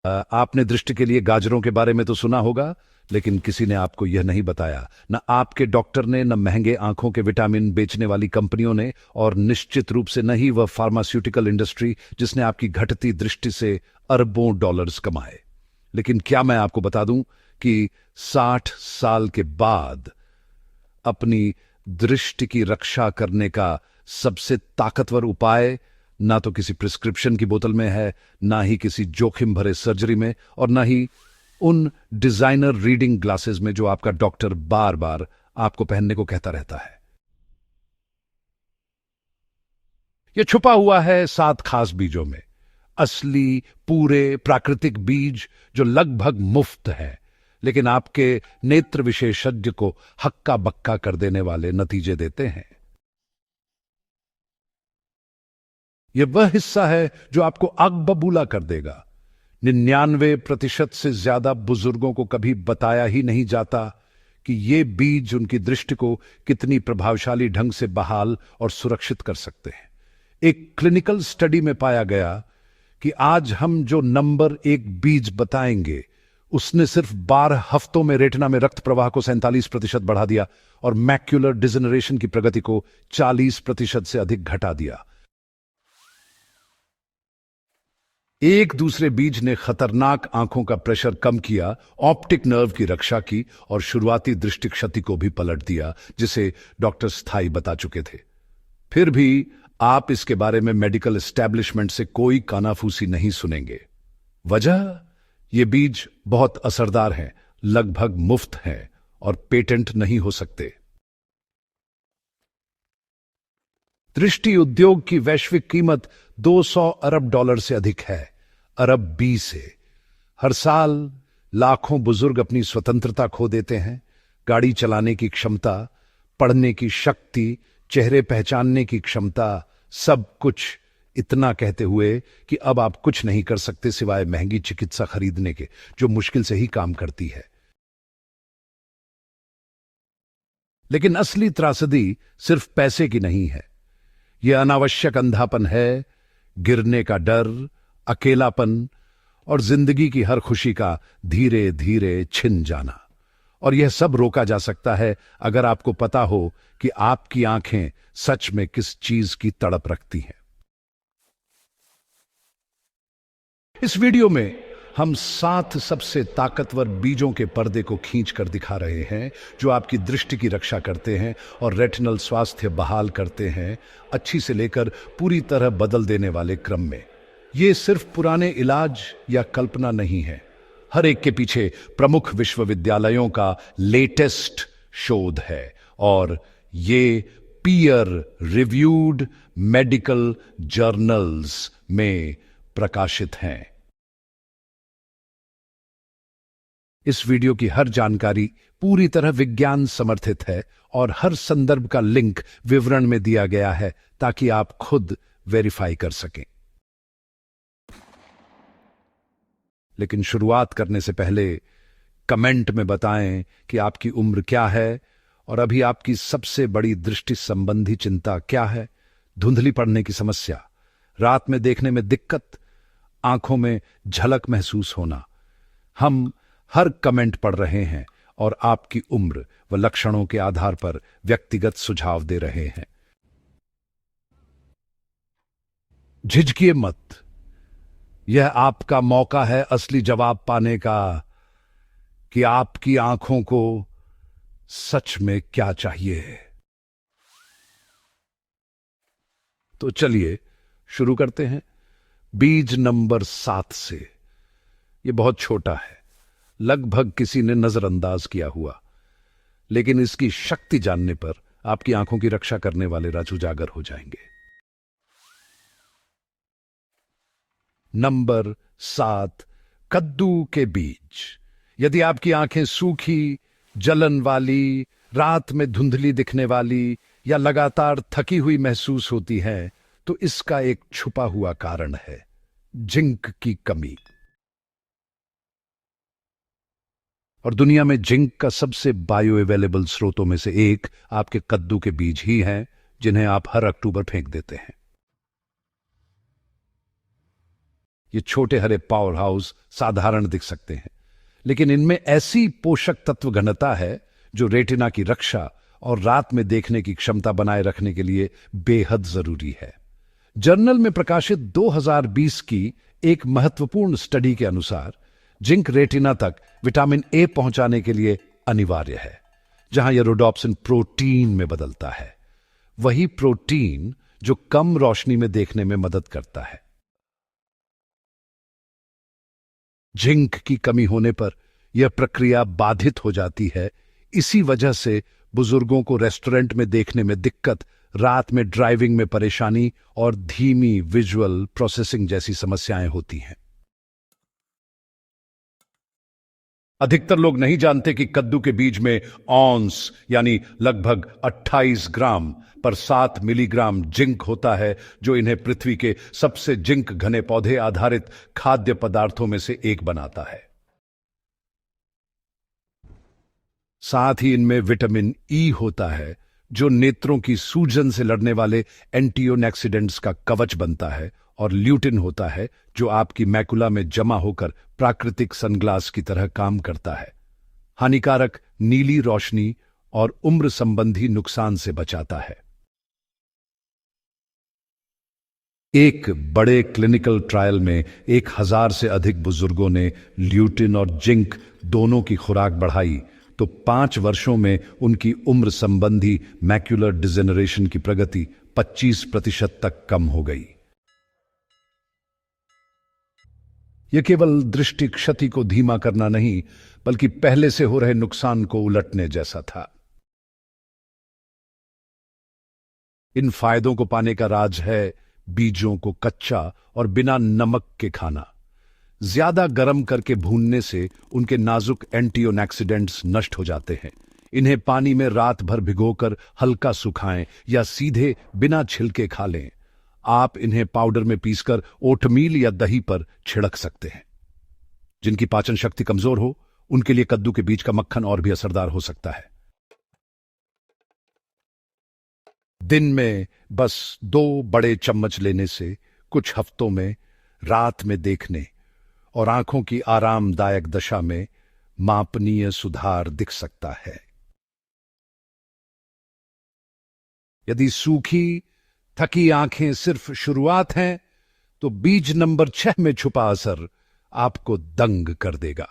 आपने दृष्टि के लिए गाजरों के बारे में तो सुना होगा, लेकिन किसी ने आपको यह नहीं बताया। न आपके डॉक्टर ने, न महंगे आंखों के विटामिन बेचने वाली कंपनियों ने, और निश्चित रूप से नहीं वह फार्मास्यूटिकल इंडस्ट्री जिसने आपकी घटती दृष्टि से अरबों डॉलर्स कमाए। लेकिन क्या मैं आपको बता दूं कि 60 साल के बाद अपनी दृष्टि की रक्षा करने का सबसे ताकतवर उपाय ना तो किसी प्रिस्क्रिप्शन की बोतल में है, ना ही किसी जोखिम भरे सर्जरी में, और ना ही उन डिजाइनर रीडिंग ग्लासेस में जो आपका डॉक्टर बार बार आपको पहनने को कहता रहता है। यह छुपा हुआ है 7 खास बीजों में। असली पूरे प्राकृतिक बीज जो लगभग मुफ्त है, लेकिन आपके नेत्र विशेषज्ञ को हक्का बक्का कर देने वाले नतीजे देते हैं। यह वह हिस्सा है जो आपको आग बबूला कर देगा। 99% से ज्यादा बुजुर्गों को कभी बताया ही नहीं जाता कि ये बीज उनकी दृष्टि को कितनी प्रभावशाली ढंग से बहाल और सुरक्षित कर सकते हैं। एक क्लिनिकल स्टडी में पाया गया कि आज हम जो नंबर 1 बीज बताएंगे, उसने सिर्फ 12 हफ्तों में रेटिना में रक्त प्रवाह को 47% बढ़ा दिया और मैक्युलर डिजेनरेशन की प्रगति को 40% से अधिक घटा दिया। एक दूसरे बीज ने खतरनाक आंखों का प्रेशर कम किया, ऑप्टिक नर्व की रक्षा की और शुरुआती दृष्टि क्षति को भी पलट दिया, जिसे डॉक्टर स्थाई बता चुके थे। फिर भी आप इसके बारे में मेडिकल एस्टैब्लिशमेंट से कोई कानाफूसी नहीं सुनेंगे। वजह, ये बीज बहुत असरदार हैं, लगभग मुफ्त हैं और पेटेंट नहीं हो सकते। दृष्टि उद्योग की वैश्विक कीमत 200 अरब डॉलर से अधिक है, अरब 20 से। हर साल लाखों बुजुर्ग अपनी स्वतंत्रता खो देते हैं। गाड़ी चलाने की क्षमता, पढ़ने की शक्ति, चेहरे पहचानने की क्षमता, सब कुछ इतना कहते हुए कि अब आप कुछ नहीं कर सकते सिवाय महंगी चिकित्सा खरीदने के, जो मुश्किल से ही काम करती है। लेकिन असली त्रासदी सिर्फ पैसे की नहीं है। यह अनावश्यक अंधापन है, गिरने का डर, अकेलापन और जिंदगी की हर खुशी का धीरे धीरे छिन जाना। और यह सब रोका जा सकता है अगर आपको पता हो कि आपकी आंखें सच में किस चीज की तड़प रखती हैं। इस वीडियो में हम 7 सबसे ताकतवर बीजों के पर्दे को खींच कर दिखा रहे हैं जो आपकी दृष्टि की रक्षा करते हैं और रेटिनल स्वास्थ्य बहाल करते हैं, अच्छी से लेकर पूरी तरह बदल देने वाले क्रम में। ये सिर्फ पुराने इलाज या कल्पना नहीं है। हर एक के पीछे प्रमुख विश्वविद्यालयों का लेटेस्ट शोध है और ये पीयर रिव्यूड मेडिकल जर्नल्स में प्रकाशित हैं। इस वीडियो की हर जानकारी पूरी तरह विज्ञान समर्थित है और हर संदर्भ का लिंक विवरण में दिया गया है ताकि आप खुद वेरीफाई कर सकें। लेकिन शुरुआत करने से पहले कमेंट में बताएं कि आपकी उम्र क्या है और अभी आपकी सबसे बड़ी दृष्टि संबंधी चिंता क्या है। धुंधली पड़ने की समस्या, रात में देखने में दिक्कत, आंखों में झलक महसूस होना। हम हर कमेंट पढ़ रहे हैं और आपकी उम्र व लक्षणों के आधार पर व्यक्तिगत सुझाव दे रहे हैं। झिझकिए मत, यह आपका मौका है असली जवाब पाने का कि आपकी आंखों को सच में क्या चाहिए। तो चलिए शुरू करते हैं बीज नंबर 7 से। यह बहुत छोटा है, लगभग किसी ने नजरअंदाज किया हुआ, लेकिन इसकी शक्ति जानने पर आपकी आंखों की रक्षा करने वाले राज उजागर हो जाएंगे। नंबर 7, कद्दू के बीज। यदि आपकी आंखें सूखी, जलन वाली, रात में धुंधली दिखने वाली या लगातार थकी हुई महसूस होती हैं, तो इसका एक छुपा हुआ कारण है, जिंक की कमी। और दुनिया में जिंक का सबसे बायो अवेलेबल स्रोतों में से एक आपके कद्दू के बीज ही हैं, जिन्हें आप हर अक्टूबर फेंक देते हैं। ये छोटे हरे पावर हाउस साधारण दिख सकते हैं, लेकिन इनमें ऐसी पोषक तत्व घनता है जो रेटिना की रक्षा और रात में देखने की क्षमता बनाए रखने के लिए बेहद जरूरी है। जर्नल में प्रकाशित 2020 की एक महत्वपूर्ण स्टडी के अनुसार जिंक रेटिना तक विटामिन ए पहुंचाने के लिए अनिवार्य है, जहां यह रोडोप्सिन प्रोटीन में बदलता है, वही प्रोटीन जो कम रोशनी में देखने में मदद करता है। जिंक की कमी होने पर यह प्रक्रिया बाधित हो जाती है। इसी वजह से बुजुर्गों को रेस्टोरेंट में देखने में दिक्कत, रात में ड्राइविंग में परेशानी और धीमी विजुअल प्रोसेसिंग जैसी समस्याएं होती हैं। अधिकतर लोग नहीं जानते कि कद्दू के बीज में ऑन्स यानी लगभग 28 ग्राम पर 7 मिलीग्राम जिंक होता है, जो इन्हें पृथ्वी के सबसे जिंक घने पौधे आधारित खाद्य पदार्थों में से एक बनाता है। साथ ही इनमें विटामिन ई होता है, जो नेत्रों की सूजन से लड़ने वाले एंटीऑक्सीडेंट्स का कवच बनता है, और ल्यूटिन होता है, जो आपकी मैकुला में जमा होकर प्राकृतिक सनग्लास की तरह काम करता है, हानिकारक नीली रोशनी और उम्र संबंधी नुकसान से बचाता है। एक बड़े क्लिनिकल ट्रायल में 1000 से अधिक बुजुर्गों ने ल्यूटिन और जिंक दोनों की खुराक बढ़ाई, तो 5 वर्षों में उनकी उम्र संबंधी मैक्युलर डिजेनरेशन की प्रगति 25% तक कम हो गई। यह केवल दृष्टि क्षति को धीमा करना नहीं, बल्कि पहले से हो रहे नुकसान को उलटने जैसा था। इन फायदों को पाने का राज है बीजों को कच्चा और बिना नमक के खाना। ज्यादा गर्म करके भूनने से उनके नाजुक एंटीऑक्सीडेंट्स नष्ट हो जाते हैं। इन्हें पानी में रात भर भिगोकर हल्का सुखाएं या सीधे बिना छिलके खा लें। आप इन्हें पाउडर में पीसकर ओटमील या दही पर छिड़क सकते हैं। जिनकी पाचन शक्ति कमजोर हो, उनके लिए कद्दू के बीज का मक्खन और भी असरदार हो सकता है। दिन में बस 2 बड़े चम्मच लेने से कुछ हफ्तों में रात में देखने और आंखों की आरामदायक दशा में मापनीय सुधार दिख सकता है। यदि सूखी थकी आंखें सिर्फ शुरुआत हैं, तो बीज नंबर 6 में छुपा असर आपको दंग कर देगा।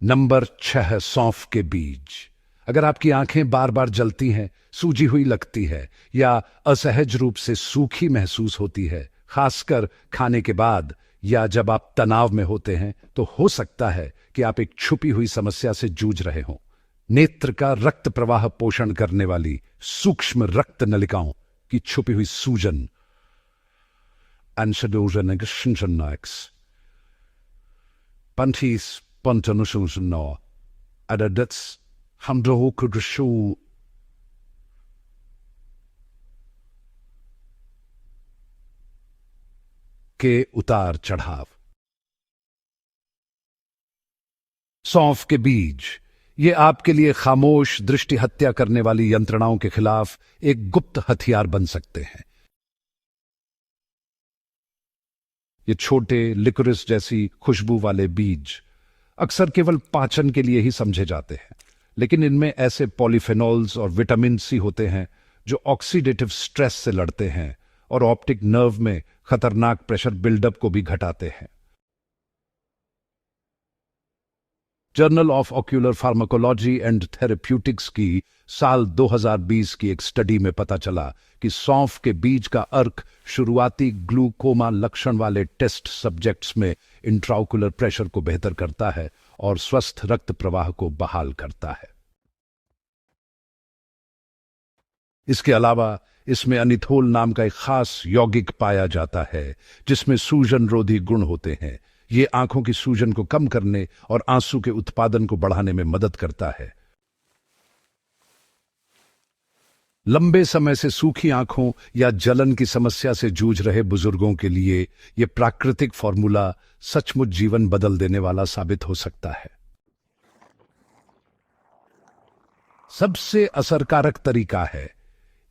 नंबर 6, सौंफ के बीज। अगर आपकी आंखें बार बार जलती हैं, सूजी हुई लगती है या असहज रूप से सूखी महसूस होती है, खासकर खाने के बाद या जब आप तनाव में होते हैं, तो हो सकता है कि आप एक छुपी हुई समस्या से जूझ रहे हों। नेत्र का रक्त प्रवाह पोषण करने वाली सूक्ष्म रक्त नलिकाओं की छुपी हुई सूजन के उतार चढ़ाव। सौंफ के बीज, ये आपके लिए खामोश दृष्टि हत्या करने वाली यंत्रणाओं के खिलाफ एक गुप्त हथियार बन सकते हैं। ये छोटे लिकोरिस जैसी खुशबू वाले बीज अक्सर केवल पाचन के लिए ही समझे जाते हैं, लेकिन इनमें ऐसे पॉलीफेनॉल्स और विटामिन सी होते हैं जो ऑक्सीडेटिव स्ट्रेस से लड़ते हैं और ऑप्टिक नर्व में खतरनाक प्रेशर बिल्डअप को भी घटाते हैं। Journal of ocular pharmacology and therapeutics की साल 2020 की एक स्टडी में पता चला कि सौंफ के बीज का अर्क शुरुआती ग्लूकोमा लक्षण वाले टेस्ट सब्जेक्ट्स में इंट्राओकुलर प्रेशर को बेहतर करता है और स्वस्थ रक्त प्रवाह को बहाल करता है। इसके अलावा इसमें अनिथोल नाम का एक खास यौगिक पाया जाता है जिसमें सूजन रोधी गुण होते हैं। ये आंखों की सूजन को कम करने और आंसू के उत्पादन को बढ़ाने में मदद करता है। लंबे समय से सूखी आंखों या जलन की समस्या से जूझ रहे बुजुर्गों के लिए यह प्राकृतिक फॉर्मूला सचमुच जीवन बदल देने वाला साबित हो सकता है। सबसे असरकारक तरीका है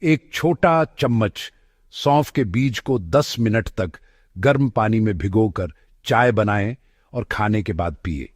एक छोटा चम्मच सौंफ के बीज को 10 मिनट तक गर्म पानी में भिगोकर चाय बनाएं और खाने के बाद पिए।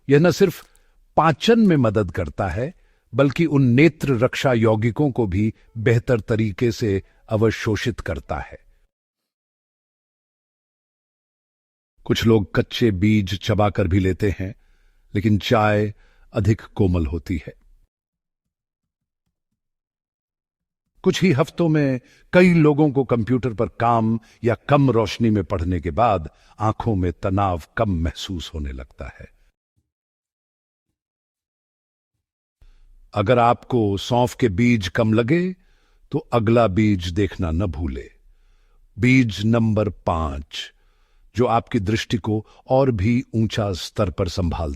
यह न सिर्फ पाचन में मदद करता है, बल्कि उन नेत्र रक्षा यौगिकों को भी बेहतर तरीके से अवशोषित करता है। कुछ लोग कच्चे बीज चबाकर भी लेते हैं, लेकिन चाय अधिक कोमल होती है। कुछ ही हफ्तों में कई लोगों को कंप्यूटर पर काम या कम रोशनी में पढ़ने के बाद आंखों में तनाव कम महसूस होने लगता है। अगर आपको सौंफ के बीज कम लगे तो अगला बीज देखना न भूले। बीज नंबर 5, जो आपकी दृष्टि को और भी ऊंचा स्तर पर संभालता